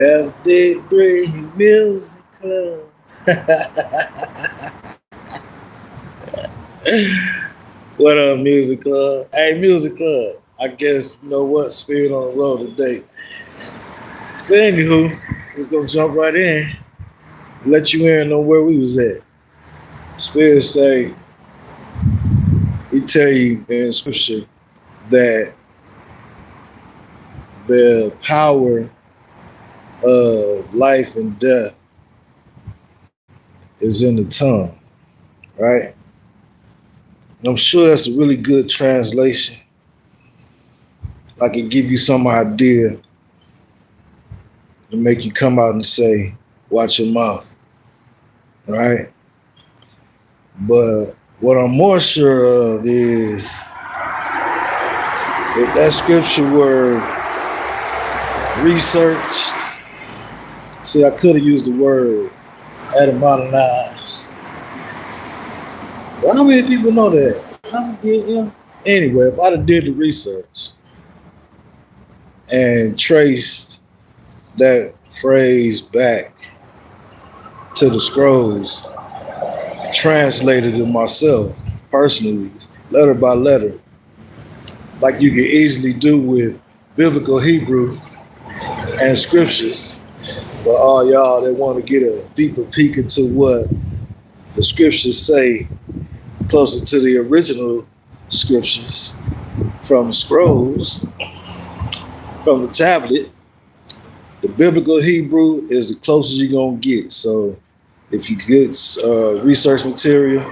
FD3 Music Club. What up, Music Club? Hey, Music Club. I guess you know what? Spirit on the road today. So, anywho, we're gonna jump right in, let you in on where we was at. Spirit say, we tell you in Scripture that the power of life and death is in the tongue, right? And I'm sure that's a really good translation. I can give you some idea to make you come out and say, watch your mouth, right? But what I'm more sure of is if that scripture were researched, see, I could have used the word etymologized. Well, how many people know that? Anyway, if I'd have did the research and traced that phrase back to the scrolls, translated it myself personally, letter by letter, like you can easily do with biblical Hebrew and scriptures, for all y'all that want to get a deeper peek into what the scriptures say closer to the original scriptures from the scrolls, from the tablet. The biblical Hebrew is the closest you're going to get. So if you get research material,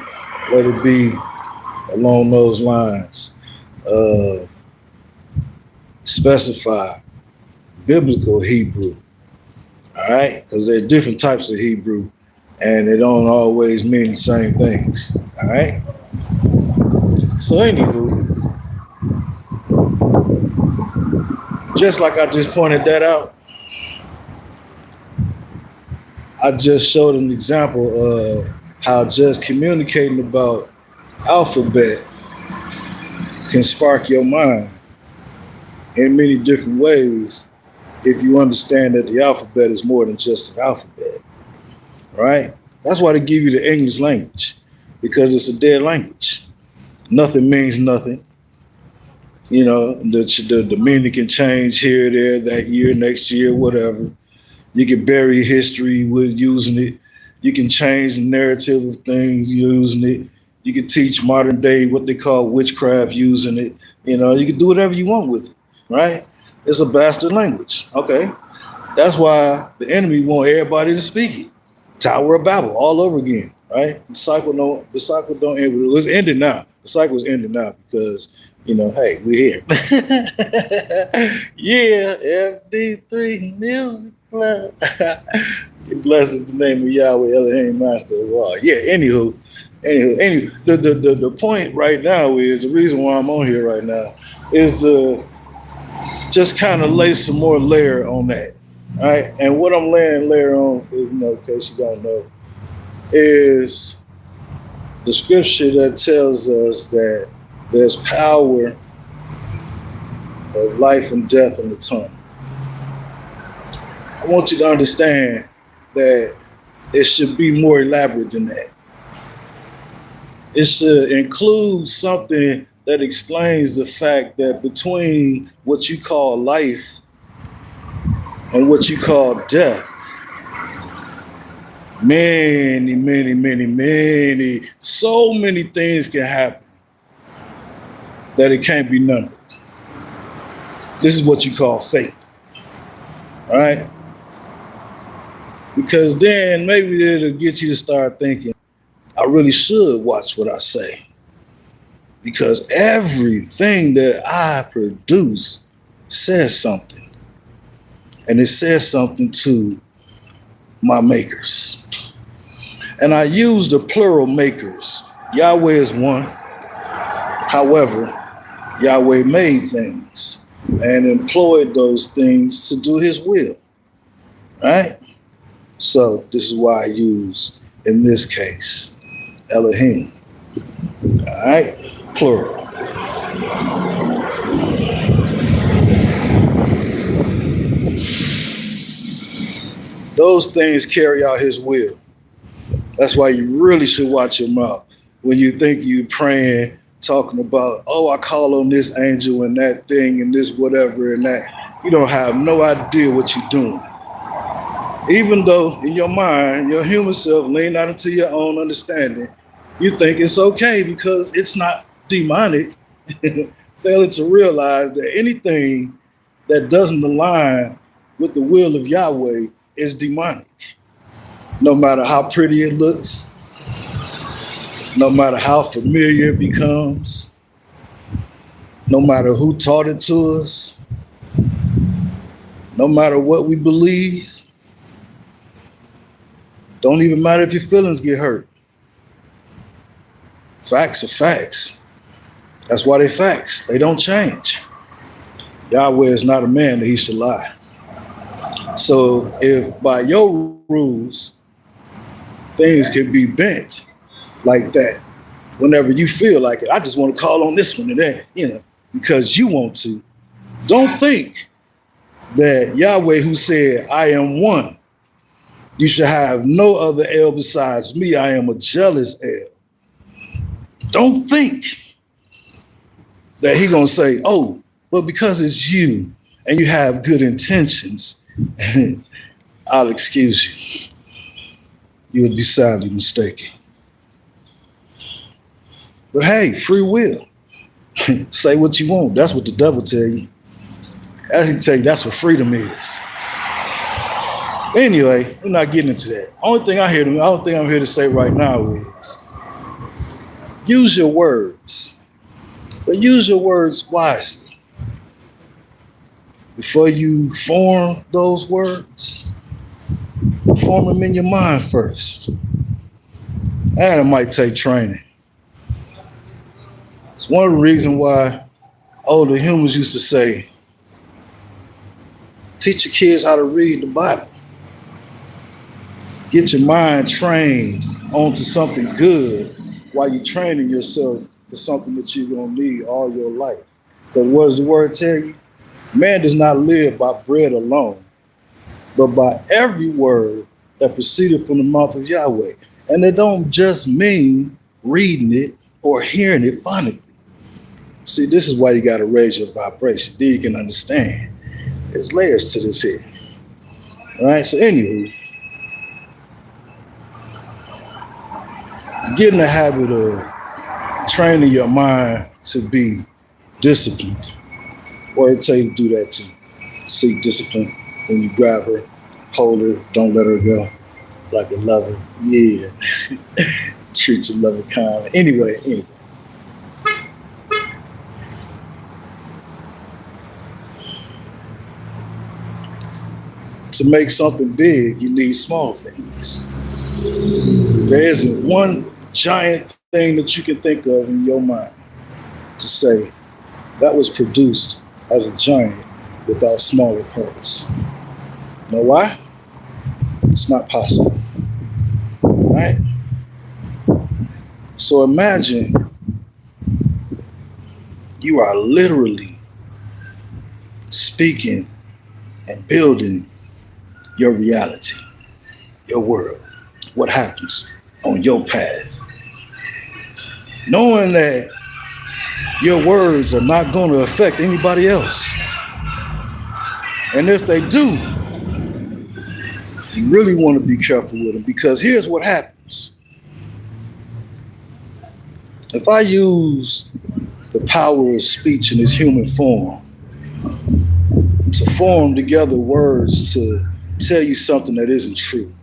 let it be along those lines. Specify biblical Hebrew, all right? Because there are different types of Hebrew, and they don't always mean the same things, all right? So anywho, just like I just pointed that out, I just showed an example of how just communicating about alphabet can spark your mind in many different ways if you understand that the alphabet is more than just an alphabet, right? That's why they give you the English language, because it's a dead language. Nothing means nothing. You know, the meaning can change here, there, that year, next year, whatever. You can bury history with using it. You can change the narrative of things using it. You can teach modern day what they call witchcraft using it. You know, you can do whatever you want with it, right? It's a bastard language. Okay. That's why the enemy want everybody to speak it. Tower of Babel all over again, right? The cycle don't end with it. It's ending now. The cycle is ending now because, you know, hey, we're here. Yeah, FD3 Music Club. Blessed is the name of Yahweh Elohim Master of all. Yeah, anywho, the point right now is the reason why I'm on here right now is to just kind of lay some more layer on that. All right. And what I'm laying layer on, in case you don't know, is the scripture that tells us that there's power of life and death in the tongue. I want you to understand that it should be more elaborate than that. It should include something that explains the fact that between what you call life and what you call death, so many things can happen that it can't be numbered. This is what you call fate, right? Because then maybe it'll get you to start thinking, I really should watch what I say. Because everything that I produce says something. And it says something to my makers. And I use the plural makers. Yahweh is one. However, Yahweh made things and employed those things to do his will. Right? So this is why I use, in this case, Elohim. All right? Plural. Those things carry out his will. That's why you really should watch your mouth when you think you praying, talking about, oh, I call on this angel and that thing and this whatever and that. You don't have no idea what you're doing. Even though in your mind, your human self, lean out into your own understanding, you think it's okay because it's not demonic, failing to realize that anything that doesn't align with the will of Yahweh is demonic. No matter how pretty it looks, no matter how familiar it becomes, no matter who taught it to us, no matter what we believe, don't even matter if your feelings get hurt. Facts are facts. That's why they facts. They don't change. Yahweh is not a man that he should lie. So if by your rules, things can be bent like that, whenever you feel like it, I just want to call on this one and that, because you want to. Don't think that Yahweh, who said, I am one, you should have no other El besides me. I am a jealous El. Don't think that he gonna say, oh, but because it's you and you have good intentions, I'll excuse you. You would be sadly mistaken. But hey, free will. Say what you want. That's what the devil tell you. He tell you that's what freedom is. Anyway, we're not getting into that. Only thing I'm here to say right now is use your words, but use your words wisely. Before you form those words, form them in your mind first. And it might take training. It's one of the reasons why older humans used to say, teach your kids how to read the Bible. Get your mind trained onto something good while you're training yourself for something that you're going to need all your life. Because what does the word tell you? Man does not live by bread alone, but by every word that proceeded from the mouth of Yahweh. And it don't just mean reading it or hearing it phonically. See, this is why you got to raise your vibration. Then you can understand. There's layers to this here. All right, so anywho, get in the habit of training your mind to be disciplined. Word tell you to do that too. Seek discipline when you grab her, hold her, don't let her go. Like a lover. Yeah. Treat your lover kind. Anyway. To make something big, you need small things. There isn't one giant thing that you can think of in your mind to say that was produced as a giant without smaller parts. You know why? It's not possible. Right? So imagine you are literally speaking and building your reality, your world, what happens on your path. Knowing that your words are not going to affect anybody else. And if they do, you really want to be careful with them, because here's what happens. If I use the power of speech in its human form to form together words to tell you something that isn't true,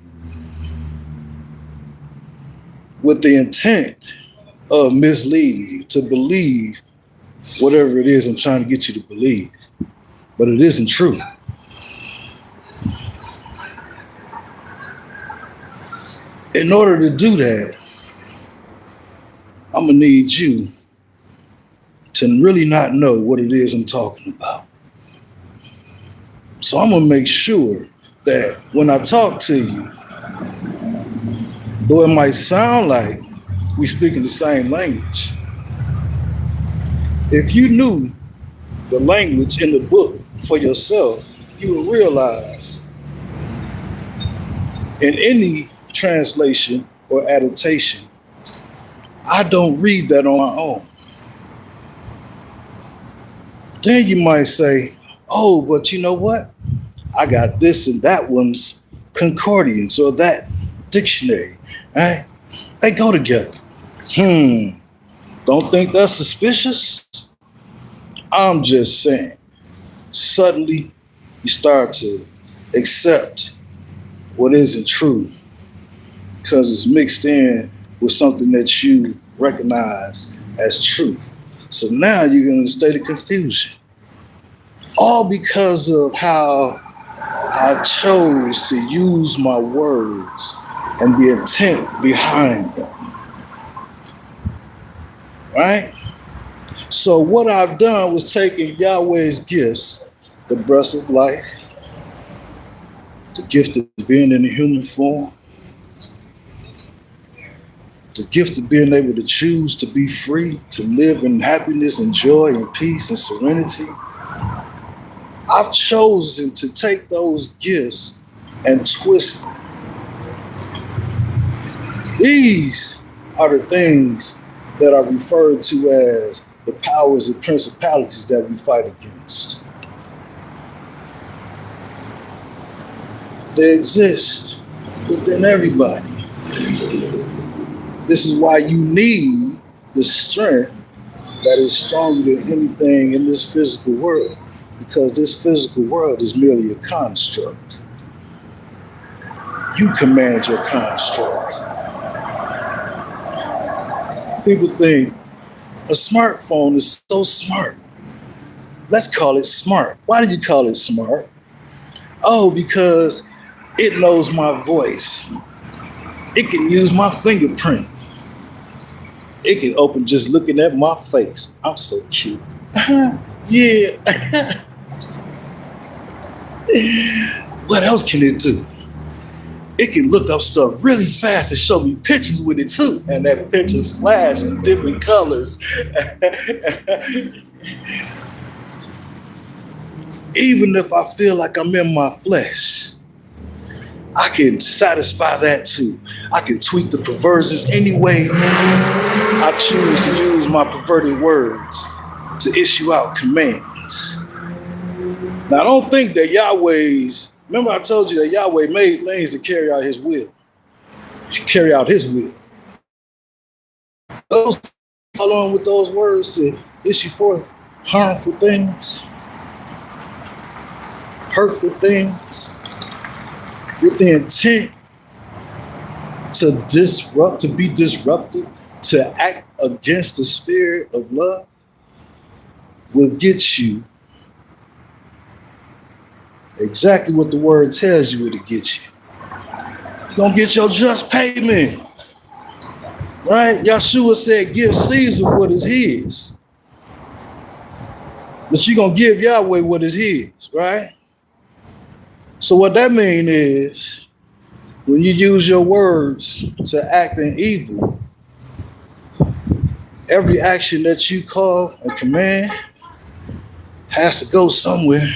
with the intent of misleading you to believe whatever it is I'm trying to get you to believe, but it isn't true. In order to do that, I'm gonna need you to really not know what it is I'm talking about. So I'm gonna make sure that when I talk to you, though it might sound like we speaking the same language, if you knew the language in the book for yourself, you would realize In any translation or adaptation, I don't read that on my own. Then you might say, oh, but you know what? I got this and that one's concordance or that dictionary. Right? They go together. Don't think that's suspicious? I'm just saying. Suddenly, you start to accept what isn't true because it's mixed in with something that you recognize as truth. So now you're in a state of confusion. All because of how I chose to use my words and the intent behind them. Right? So what I've done was taking Yahweh's gifts, the breath of life, the gift of being in the human form, the gift of being able to choose to be free, to live in happiness and joy and peace and serenity. I've chosen to take those gifts and twist them. These are the things that are referred to as the powers and principalities that we fight against. They exist within everybody. This is why you need the strength that is stronger than anything in this physical world, because this physical world is merely a construct. You command your construct. People think a smartphone is so smart. Let's call it smart. Why do you call it smart? Oh, because it knows my voice. It can use my fingerprint. It can open just looking at my face. I'm so cute. Yeah. What else can it do? It can look up stuff really fast and show me pictures with it too. And that pictures flash in different colors. Even if I feel like I'm in my flesh, I can satisfy that too. I can tweak the perversions any way I choose to use my perverted words to issue out commands. Now, I don't think that remember I told you that Yahweh made things to carry out his will. Carry out his will. Those along with those words to issue forth harmful things, hurtful things, with the intent to disrupt, to be disruptive, to act against the spirit of love, will get you exactly what the word tells you it'll get you. You're gonna get your just payment. Right? Yahshua said, give Caesar what is his. But you're gonna give Yahweh what is his, right? So what that means is when you use your words to act in evil, every action that you call and command has to go somewhere.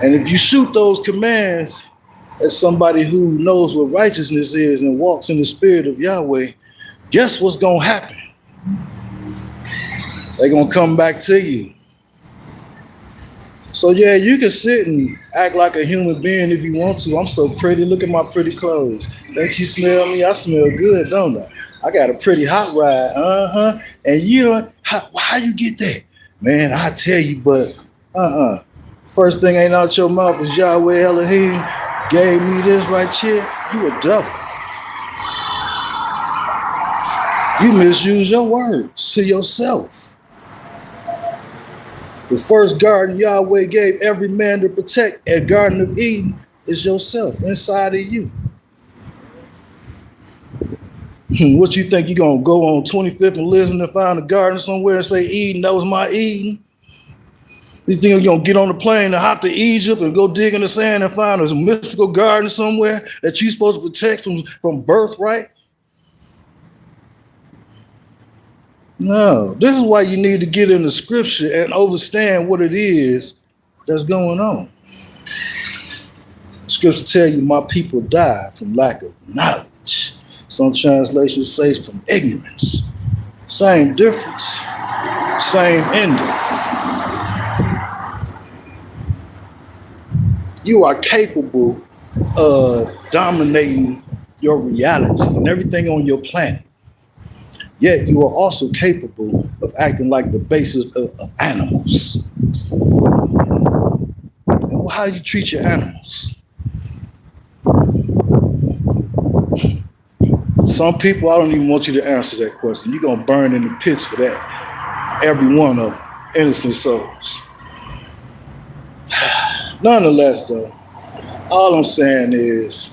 And if you shoot those commands at somebody who knows what righteousness is and walks in the spirit of Yahweh, guess what's gonna happen? They're gonna come back to you. So yeah, you can sit and act like a human being if you want to. I'm so pretty. Look at my pretty clothes. Don't you smell me? I smell good, don't I? I got a pretty hot ride. And you know, how you get that? Man, I tell you, but first thing ain't out your mouth is Yahweh Elohim gave me this right here. You a devil. You misuse your words to yourself. The first garden Yahweh gave every man to protect at Garden of Eden is yourself, inside of you. What you think, you gonna go on 25th and Lisbon and find a garden somewhere and say, Eden, that was my Eden? You think you're gonna get on the plane and hop to Egypt and go dig in the sand and find a mystical garden somewhere that you're supposed to protect from birthright? No, this is why you need to get in the scripture and understand what it is that's going on. Scripture tell you my people die from lack of knowledge. Some translations say from ignorance. Same difference, same ending. You are capable of dominating your reality and everything on your planet. Yet you are also capable of acting like the basis of animals. And how do you treat your animals? Some people, I don't even want you to answer that question. You're going to burn in the pits for that. Every one of them, innocent souls. Nonetheless, though, all I'm saying is,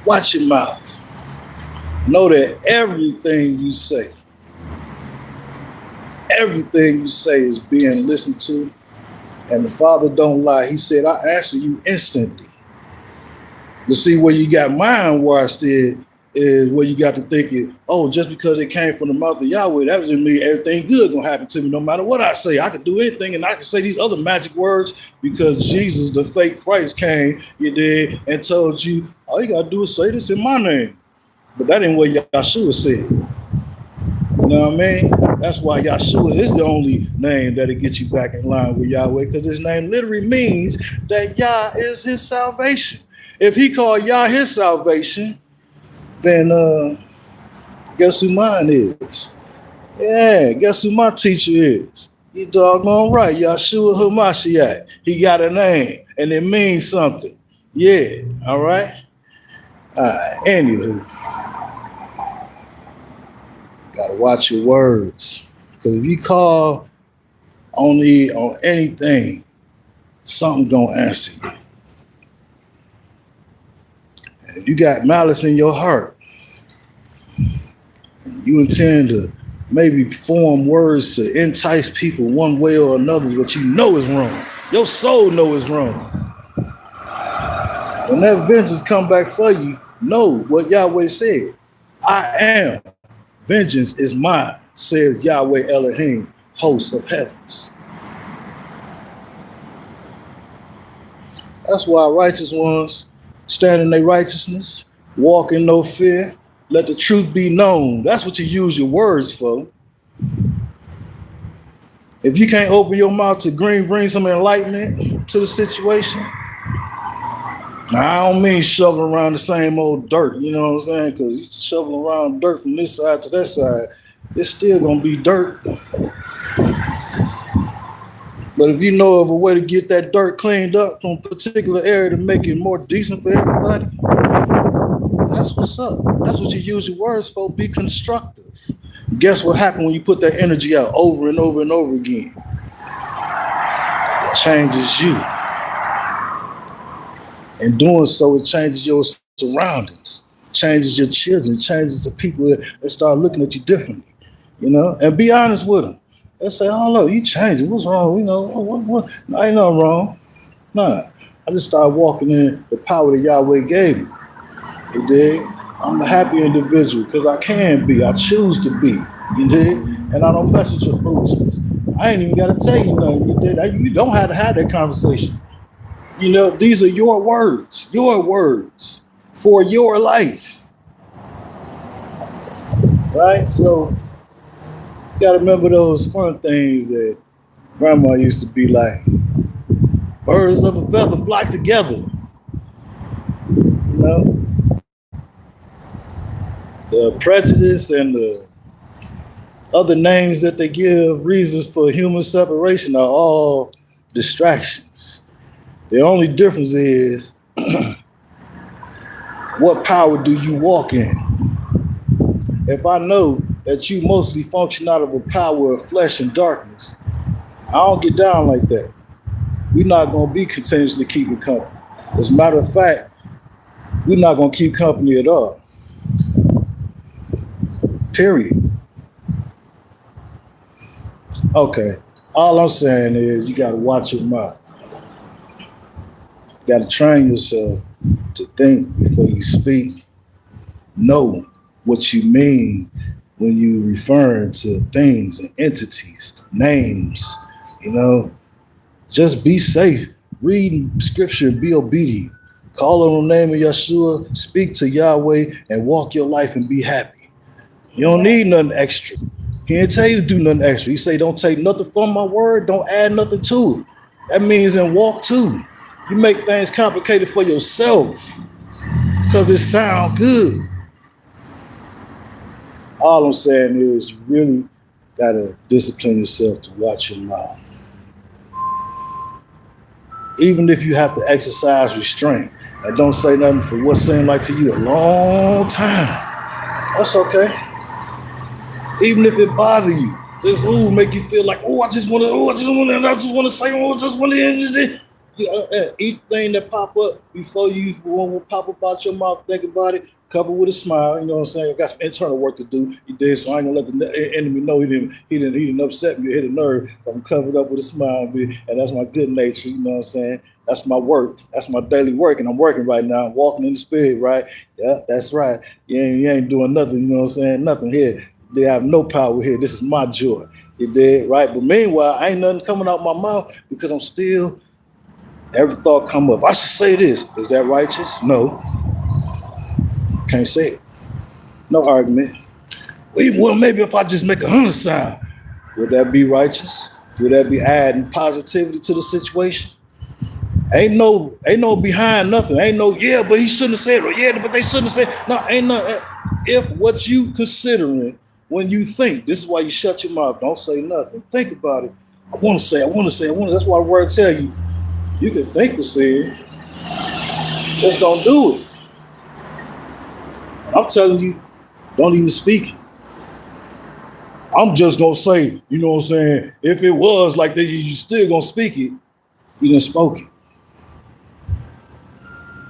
watch your mouth. Know that everything you say is being listened to. And the Father don't lie. He said, I answer you instantly. To see where you got mind washed is where you got to thinking, oh, just because it came from the mouth of Yahweh, that doesn't mean everything good gonna happen to me no matter what I say. I can do anything and I can say these other magic words because Jesus, the fake Christ, came, you did, and told you, all you gotta do is say this in my name. But that ain't what Yahshua said. You know what I mean? That's why Yahshua is the only name that'll get you back in line with Yahweh, because his name literally means that Yah is his salvation. If he called Yah his salvation, then guess who mine is? Yeah, guess who my teacher is? You doggone right, Yahshua Hamashiach. He got a name, and it means something. Yeah, all right? Anywho, gotta watch your words. Because if you call on anything, something gonna answer you. And if you got malice in your heart, you intend to maybe form words to entice people one way or another, but you know is wrong. Your soul know is wrong. When that vengeance come back for you, know what Yahweh said. I am. Vengeance is mine, says Yahweh Elohim, host of heavens. That's why righteous ones stand in their righteousness, walk in no fear, let the truth be known. That's what you use your words for. If you can't open your mouth to bring some enlightenment to the situation, I don't mean shoveling around the same old dirt, you know what I'm saying? Because you shoveling around dirt from this side to that side, it's still going to be dirt. But if you know of a way to get that dirt cleaned up from a particular area to make it more decent for everybody, that's what's up. That's what you use your words for. Be constructive. Guess what happened when you put that energy out over and over and over again? It changes you. In doing so, it changes your surroundings, changes your children, changes the people that start looking at you differently, you know? And be honest with them. They say, oh, look, you changing. What's wrong? You know, what? No, ain't nothing wrong. Nah, I just started walking in the power that Yahweh gave me. You dig? I'm a happy individual because I can be. I choose to be. You dig? And I don't mess with your foolishness. I ain't even got to tell you nothing. You dig? You don't have to have that conversation. You know, these are your words for your life. Right? So you got to remember those fun things that grandma used to be like, birds of a feather flock together. You know? The prejudice and the other names that they give reasons for human separation are all distractions. The only difference is what power do you walk in? If I know that you mostly function out of a power of flesh and darkness, I don't get down like that. We're not going to be continuously keeping company. As a matter of fact, we're not going to keep company at all. Period. Okay. All I'm saying is you got to watch your mouth. You got to train yourself to think before you speak. Know what you mean when you referring to things and entities, names, you know. Just be safe. Read scripture and be obedient. Call on the name of Yeshua, speak to Yahweh, and walk your life and be happy. You don't need nothing extra. He didn't tell you to do nothing extra. He say, don't take nothing from my word, don't add nothing to it. That means in walk too. You make things complicated for yourself because it sound good. All I'm saying is you really gotta discipline yourself to watch your mouth. Even if you have to exercise restraint and don't say nothing for what seemed like to you a long time, that's okay. Even if it bother you, this make you feel like, I just want to say, each thing that pop up before you will pop up out your mouth, think about it, cover with a smile. You know what I'm saying? I got some internal work to do. You did, so I ain't gonna let the enemy know he didn't upset me or hit a nerve. So I'm covered up with a smile, and that's my good nature. You know what I'm saying? That's my work. That's my daily work, and I'm working right now. I'm walking in the spirit, right? Yeah, that's right. You ain't doing nothing. You know what I'm saying? Nothing here. They have no power here. This is my joy. You did, right? But meanwhile, ain't nothing coming out my mouth because I'm still. Every thought come up. I should say this. Is that righteous? No. Can't say it. No argument. Well, maybe if I just make 100 sound, would that be righteous? Would that be adding positivity to the situation? Ain't no behind nothing. Ain't no, but he shouldn't have said it. Or, but they shouldn't have said. No, ain't nothing. If what you considering when you think, this is why you shut your mouth. Don't say nothing. Think about it. I want to say. That's why the word tell you. You can think to say it. Just don't do it. I'm telling you, don't even speak it. I'm just going to say, you know what I'm saying? If it was like that, you still going to speak it. You didn't spoke it.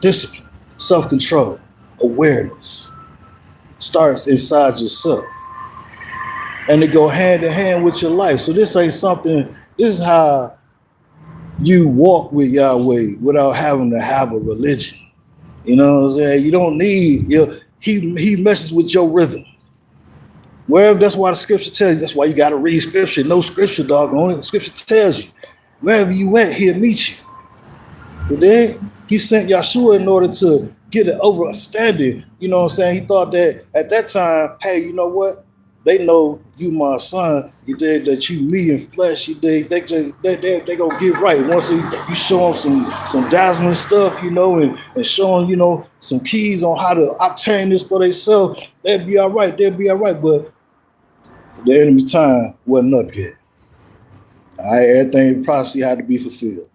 Discipline, self-control, awareness starts inside yourself. And it go hand in hand with your life. So this ain't something, this is how you walk with Yahweh without having to have a religion. You know what I'm saying? You don't need, he messes with your rhythm. Wherever, that's why the scripture tells you, that's why you got to read scripture. No scripture, dog. Only scripture tells you. Wherever you at, he'll meet you. But then he sent Yeshua in order to get it over a standard. You know what I'm saying? He thought that at that time, hey, you know what? They know you my son. You did that you me in flesh. You did they gonna get right once you show them some dazzling stuff, and showing some keys on how to obtain this for themselves. They'll be all right. But the enemy time wasn't up yet. All right, everything prophecy had to be fulfilled.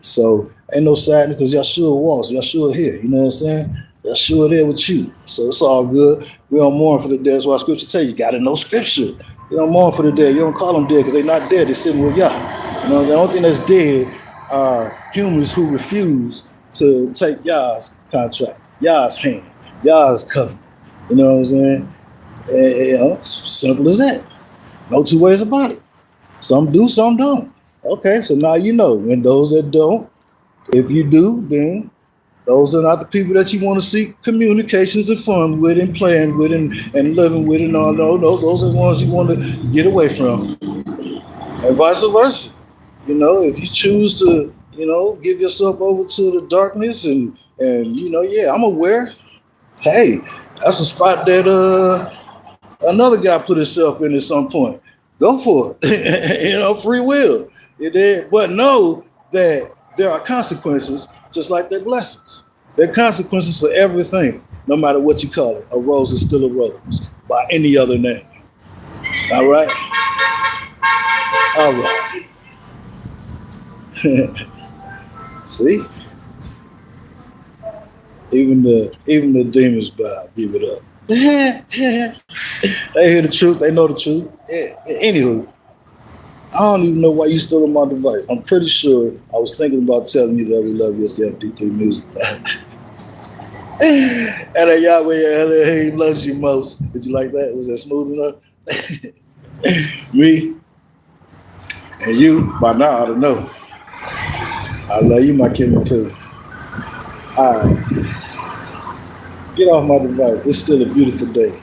So ain't no sadness because Yeshua walks. Yeshua here. You know what I'm saying? Yeshua there with you. So it's all good. We don't mourn for the dead. That's why scripture tells you got to know scripture. You don't mourn for the dead. You don't call them dead because they're not dead. They're sitting with Yah. You know, the only thing that's dead are humans who refuse to take Yah's contract, Yah's hand, Yah's covenant. You know what I'm saying? It's simple as that. No two ways about it. Some do, some don't. Okay, so now you know. And those that don't, if you do, then those are not the people that you want to seek communications and fun with and playing with and living with and all. No, those are the ones you want to get away from. And vice versa. If you choose to, give yourself over to the darkness and I'm aware. Hey, that's a spot that another guy put himself in at some point. Go for it. Free will. But know that there are consequences just like they're blessings. There are consequences for everything, no matter what you call it. A rose is still a rose by any other name. All right? All right. See? Even the demons bow, give it up. They hear the truth, they know the truth. Anywho, I don't even know why you stole my device. I'm pretty sure I was thinking about telling you that we love you at the FD3 MUSIC. And that Yahweh, he loves you most. Did you like that? Was that smooth enough? Me and you, by now, I don't know. I love you, my kid and poo. All right. Get off my device. It's still a beautiful day.